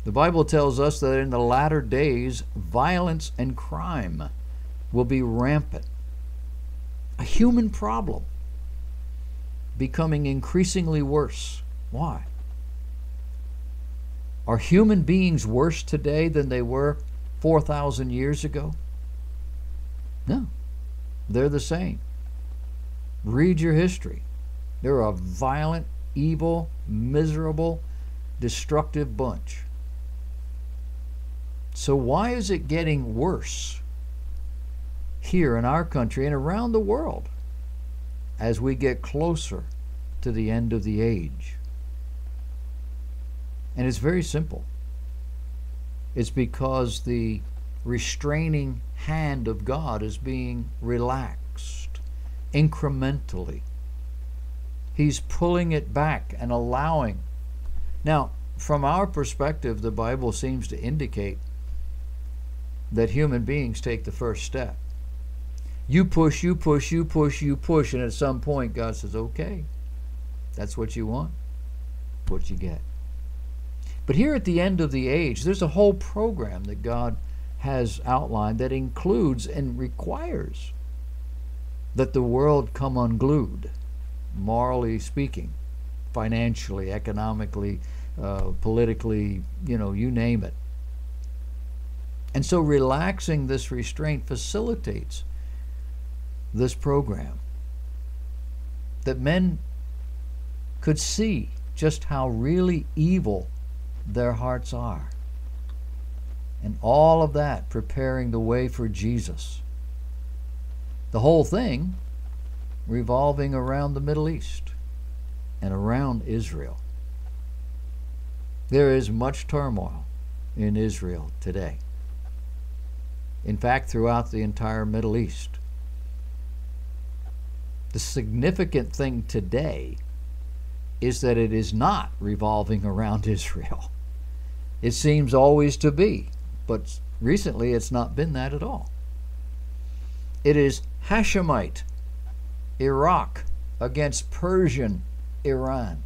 The Bible tells us that in the latter days, violence and crime will be rampant. A human problem becoming increasingly worse. Why? Are human beings worse today than they were 4,000 years ago? No, they're the same. Read your history. They're a violent, evil, miserable, destructive bunch. So why is it getting worse here in our country and around the world as we get closer to the end of the age? And it's very simple. It's because the restraining hand of God is being relaxed incrementally. He's pulling it back and allowing. Now, from our perspective, the Bible seems to indicate that human beings take the first step. You push, you push, you push, you push, and at some point God says, okay, that's what you want, what you get. But here at the end of the age, there's a whole program that God has outlined that includes and requires that the world come unglued, morally speaking, financially, economically, politically, you name it. And so relaxing this restraint facilitates this program, that men could see just how really evil their hearts are. And all of that preparing the way for Jesus. The whole thing revolving around the Middle East and around Israel. There is much turmoil in Israel today. In fact, throughout the entire Middle East. The significant thing today is that it is not revolving around Israel. It seems always to be, but recently it's not been that at all. It is Hashemite Iraq against Persian Iran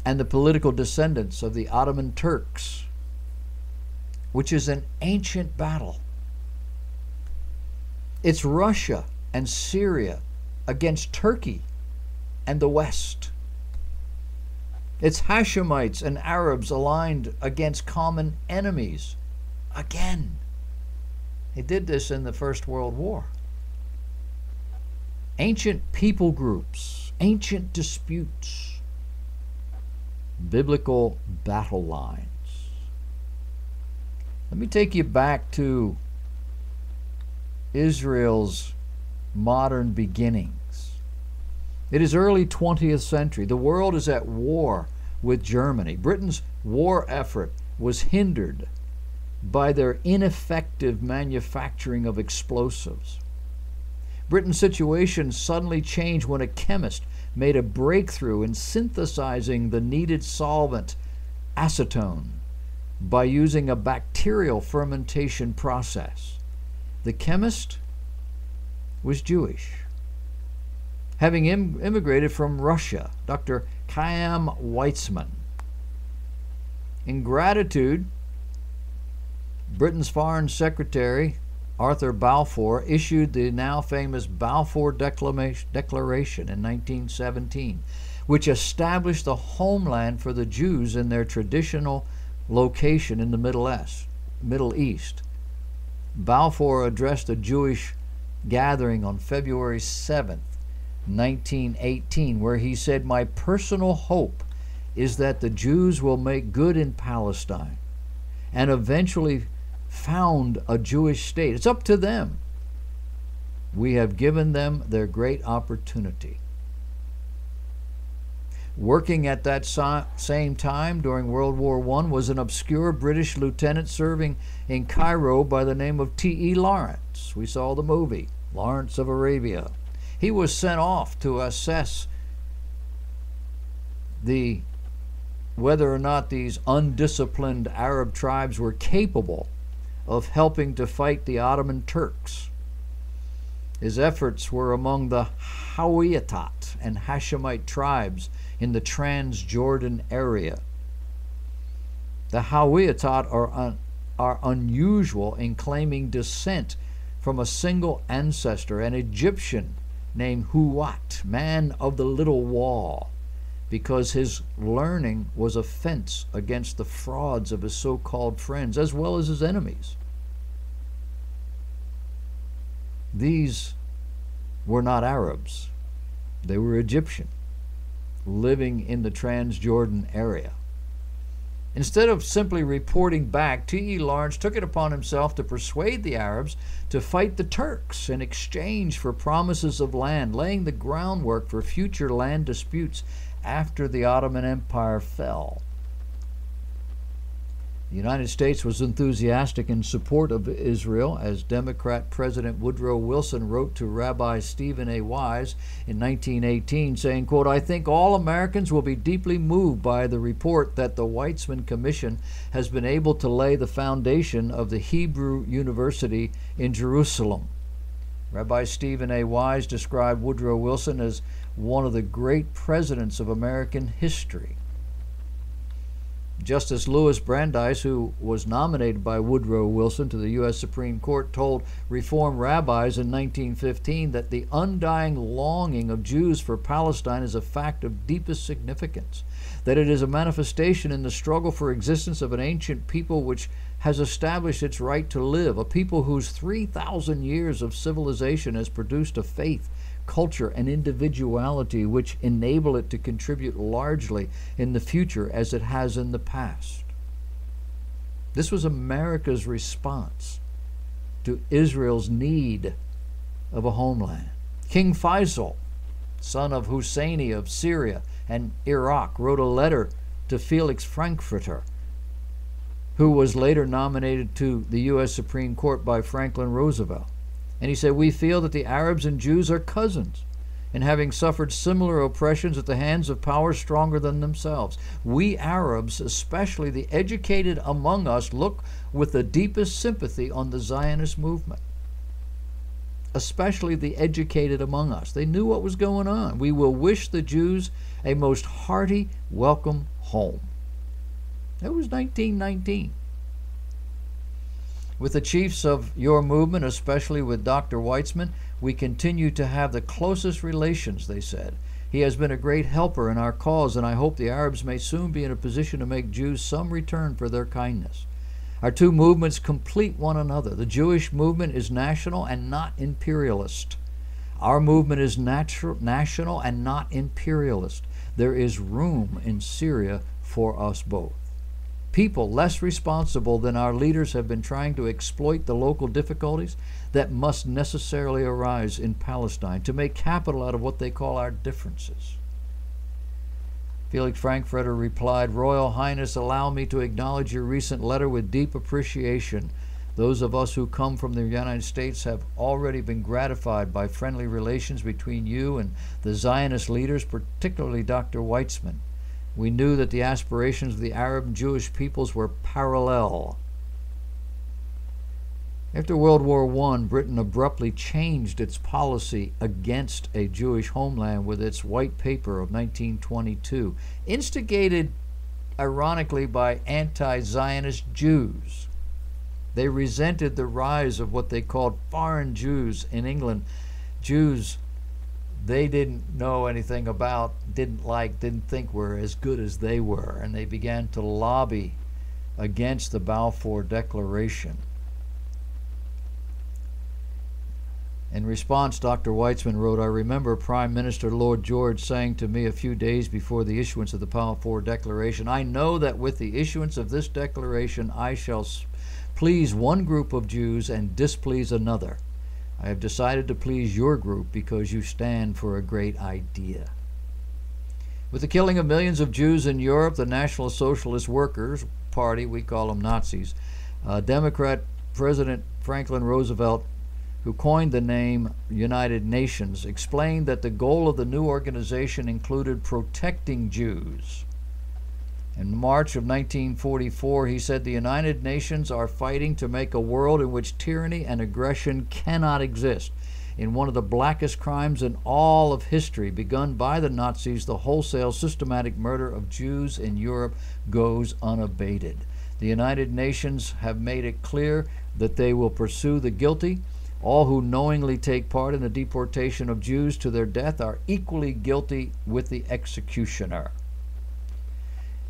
and the political descendants of the Ottoman Turks, which is an ancient battle. It's Russia and Syria against Turkey and the West. It's Hashemites and Arabs aligned against common enemies. Again, they did this in the First World War. Ancient people groups, ancient disputes, biblical battle lines. Let me take you back to Israel's modern beginnings. It is early 20th century. The world is at war with Germany. Britain's war effort was hindered by their ineffective manufacturing of explosives. Britain's situation suddenly changed when a chemist made a breakthrough in synthesizing the needed solvent, acetone, by using a bacterial fermentation process. The chemist was Jewish, having immigrated from Russia, Dr. Chaim Weizmann. In gratitude, Britain's Foreign Secretary, Arthur Balfour, issued the now famous Balfour Declaration in 1917, which established the homeland for the Jews in their traditional location in the Middle East. Balfour addressed a Jewish gathering on February 7th, 1918, where he said, "My personal hope is that the Jews will make good in Palestine and eventually found a Jewish state. It's up to them. We have given them their great opportunity." Working at that same time during World War I was an obscure British lieutenant serving in Cairo by the name of T.E. Lawrence. We saw the movie, Lawrence of Arabia. He was sent off to assess whether or not these undisciplined Arab tribes were capable of helping to fight the Ottoman Turks. His efforts were among the Hawiyat and Hashemite tribes in the Transjordan area. The Hawiyat are unusual in claiming descent from a single ancestor, an Egyptian named Huwat, man of the little wall, because his learning was a fence against the frauds of his so-called friends as well as his enemies. These were not Arabs. They were Egyptian, living in the Transjordan area. Instead of simply reporting back, T.E. Lawrence took it upon himself to persuade the Arabs to fight the Turks in exchange for promises of land, laying the groundwork for future land disputes after the Ottoman Empire fell. The United States was enthusiastic in support of Israel, as Democrat President Woodrow Wilson wrote to Rabbi Stephen A. Wise in 1918, saying, quote, "I think all Americans will be deeply moved by the report that the Weizmann Commission has been able to lay the foundation of the Hebrew University in Jerusalem." Rabbi Stephen A. Wise described Woodrow Wilson as one of the great presidents of American history. Justice Louis Brandeis, who was nominated by Woodrow Wilson to the U.S. Supreme Court, told Reform rabbis in 1915 that the undying longing of Jews for Palestine is a fact of deepest significance, that it is a manifestation in the struggle for existence of an ancient people which has established its right to live, a people whose 3,000 years of civilization has produced a faith, culture, and individuality which enable it to contribute largely in the future as it has in the past. This was America's response to Israel's need of a homeland. King Faisal, son of Husseini of Syria and Iraq, wrote a letter to Felix Frankfurter, who was later nominated to the U.S. Supreme Court by Franklin Roosevelt. And he said, "We feel that the Arabs and Jews are cousins, and having suffered similar oppressions at the hands of powers stronger than themselves. We Arabs, especially the educated among us, look with the deepest sympathy on the Zionist movement." Especially the educated among us. They knew what was going on. "We will wish the Jews a most hearty welcome home." That was 1919. With the chiefs of your movement, especially with Dr. Weizmann, we continue to have the closest relations, they said. He has been a great helper in our cause, and I hope the Arabs may soon be in a position to make Jews some return for their kindness. Our two movements complete one another. The Jewish movement is national and not imperialist. Our movement is national and not imperialist. There is room in Syria for us both. People less responsible than our leaders have been trying to exploit the local difficulties that must necessarily arise in Palestine to make capital out of what they call our differences. Felix Frankfurter replied, "Royal Highness, allow me to acknowledge your recent letter with deep appreciation. Those of us who come from the United States have already been gratified by friendly relations between you and the Zionist leaders, particularly Dr. Weizmann. We knew that the aspirations of the Arab and Jewish peoples were parallel." After World War I, Britain abruptly changed its policy against a Jewish homeland with its White Paper of 1922, instigated, ironically, by anti-Zionist Jews. They resented the rise of what they called foreign Jews in England, Jews they didn't know anything about, didn't think were as good as they were, and they began to lobby against the Balfour Declaration. In response, Dr. Weizmann wrote, "I remember Prime Minister Lord George saying to me a few days before the issuance of the Balfour Declaration, 'I know that with the issuance of this declaration I shall please one group of Jews and displease another. I have decided to please your group because you stand for a great idea.'" With the killing of millions of Jews in Europe, the National Socialist Workers Party, we call them Nazis, Democrat President Franklin Roosevelt, who coined the name United Nations, explained that the goal of the new organization included protecting Jews. In March of 1944, he said, "The United Nations are fighting to make a world in which tyranny and aggression cannot exist. In one of the blackest crimes in all of history, begun by the Nazis, the wholesale systematic murder of Jews in Europe goes unabated. The United Nations have made it clear that they will pursue the guilty. All who knowingly take part in the deportation of Jews to their death are equally guilty with the executioner.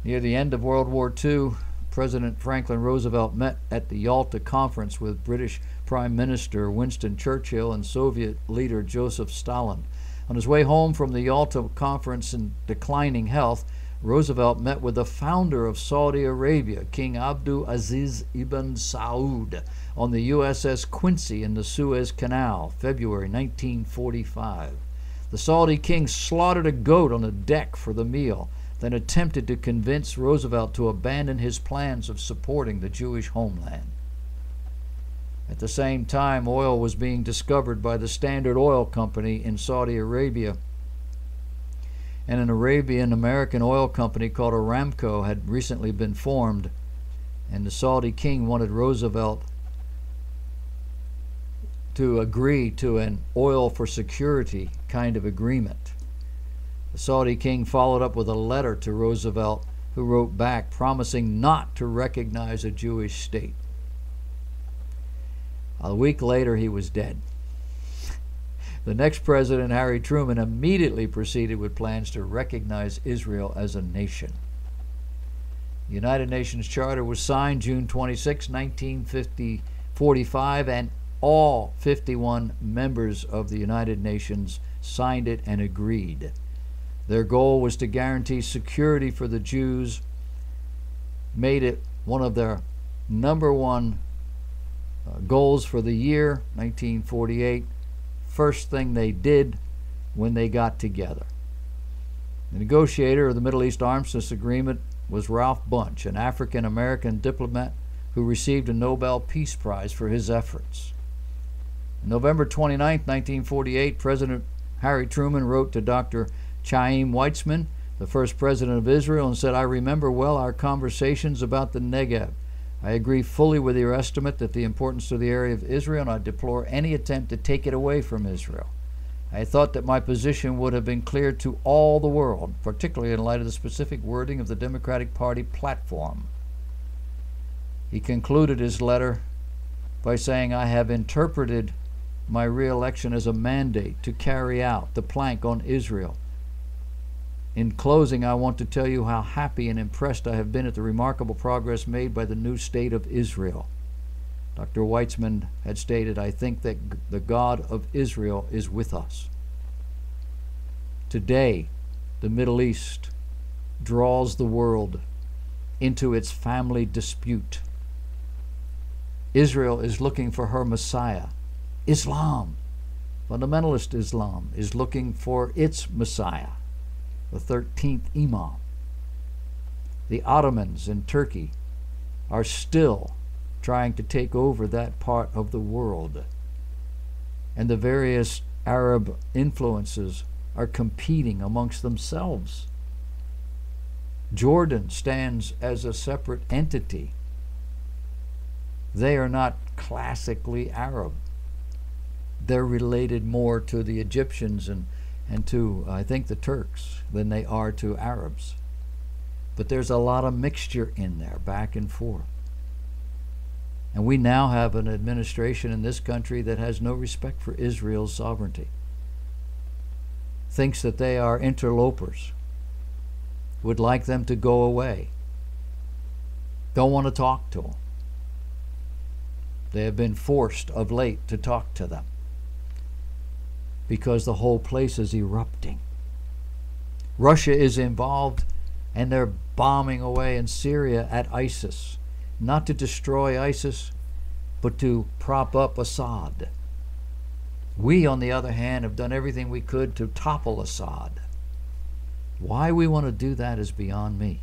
Near the end of World War II, President Franklin Roosevelt met at the Yalta Conference with British Prime Minister Winston Churchill and Soviet leader Joseph Stalin. On his way home from the Yalta Conference in declining health, Roosevelt met with the founder of Saudi Arabia, King Abdul Aziz ibn Saud, on the USS Quincy in the Suez Canal, February 1945. The Saudi king slaughtered a goat on the deck for the meal, then attempted to convince Roosevelt to abandon his plans of supporting the Jewish homeland. At the same time, oil was being discovered by the Standard Oil Company in Saudi Arabia, and an Arabian-American oil company called Aramco had recently been formed, and the Saudi king wanted Roosevelt to agree to an oil for security kind of agreement. The Saudi king followed up with a letter to Roosevelt, who wrote back promising not to recognize a Jewish state. A week later, he was dead. The next president, Harry Truman, immediately proceeded with plans to recognize Israel as a nation. The United Nations Charter was signed June 26, 1945, and all 51 members of the United Nations signed it and agreed. Their goal was to guarantee security for the Jews, made it one of their number one goals for the year 1948. First thing they did when they got together. The negotiator of the Middle East Armistice Agreement was Ralph Bunche, an African-American diplomat who received a Nobel Peace Prize for his efforts. On November 29, 1948, President Harry Truman wrote to Dr. Chaim Weizmann, the first president of Israel, and said, "I remember well our conversations about the Negev. I agree fully with your estimate that the importance to the area of Israel, and I deplore any attempt to take it away from Israel. I thought that my position would have been clear to all the world, particularly in light of the specific wording of the Democratic Party platform." He concluded his letter by saying, "I have interpreted my re-election as a mandate to carry out the plank on Israel. In closing, I want to tell you how happy and impressed I have been at the remarkable progress made by the new state of Israel." Dr. Weizmann had stated, "I think that the God of Israel is with us." Today, the Middle East draws the world into its family dispute. Israel is looking for her Messiah. Islam, fundamentalist Islam, is looking for its Messiah, the 13th Imam. The Ottomans in Turkey are still trying to take over that part of the world. And the various Arab influences are competing amongst themselves. Jordan stands as a separate entity. They are not classically Arab. They're related more to the Egyptians and to, I think, the Turks than they are to Arabs. But there's a lot of mixture in there, back and forth. And we now have an administration in this country that has no respect for Israel's sovereignty, thinks that they are interlopers, would like them to go away, don't want to talk to them. They have been forced of late to talk to them because the whole place is erupting. Russia is involved, and they're bombing away in Syria at ISIS, not to destroy ISIS, but to prop up Assad. We, on the other hand, have done everything we could to topple Assad. Why we want to do that is beyond me.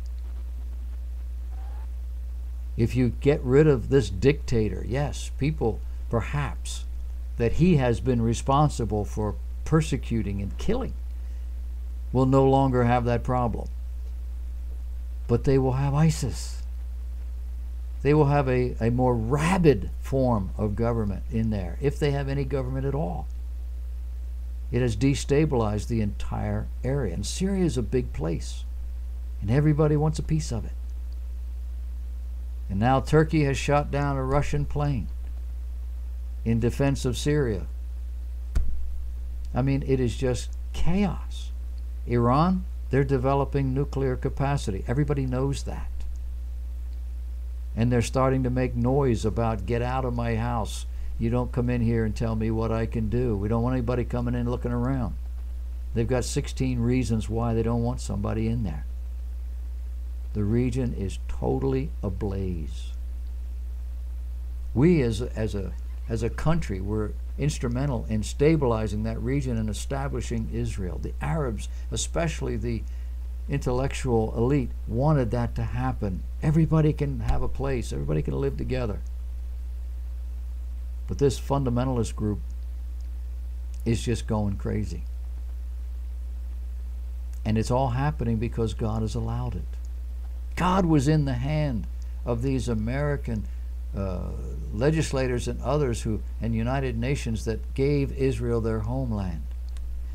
If you get rid of this dictator, yes, people perhaps that he has been responsible for persecuting and killing will no longer have that problem. But they will have ISIS. They will have a more rabid form of government in there, if they have any government at all. It has destabilized the entire area. And Syria is a big place, and everybody wants a piece of it. And now Turkey has shot down a Russian plane in defense of Syria. I mean, it is just chaos. Iran, they're developing nuclear capacity. Everybody knows that. And they're starting to make noise about, get out of my house. You don't come in here and tell me what I can do. We don't want anybody coming in looking around. They've got 16 reasons why they don't want somebody in there. The region is totally ablaze. We as a country were instrumental in stabilizing that region and establishing Israel. The Arabs, especially the intellectual elite, wanted that to happen. Everybody can have a place. Everybody can live together. But this fundamentalist group is just going crazy. And it's all happening because God has allowed it. God was in the hand of these American legislators and others and United Nations that gave Israel their homeland.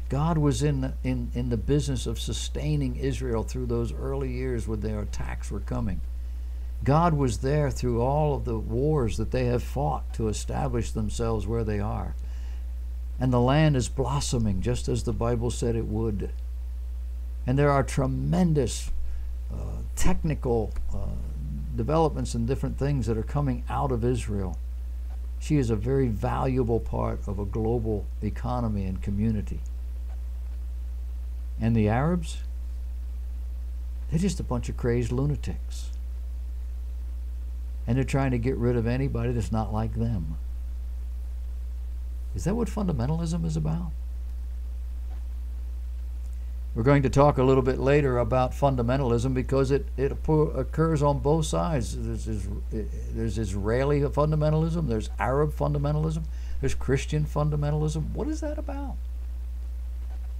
God was in the business of sustaining Israel through those early years when their attacks were coming. God was there through all of the wars that they have fought to establish themselves where they are. And the land is blossoming just as the Bible said it would. And there are tremendous technical developments and different things that are coming out of Israel. She is a very valuable part of a global economy and community. And the Arabs, they're just a bunch of crazed lunatics. And they're trying to get rid of anybody that's not like them. Is that what fundamentalism is about? We're going to talk a little bit later about fundamentalism because it occurs on both sides. There's Israeli fundamentalism, there's Arab fundamentalism, there's Christian fundamentalism. What is that about?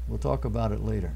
We'll talk about it later.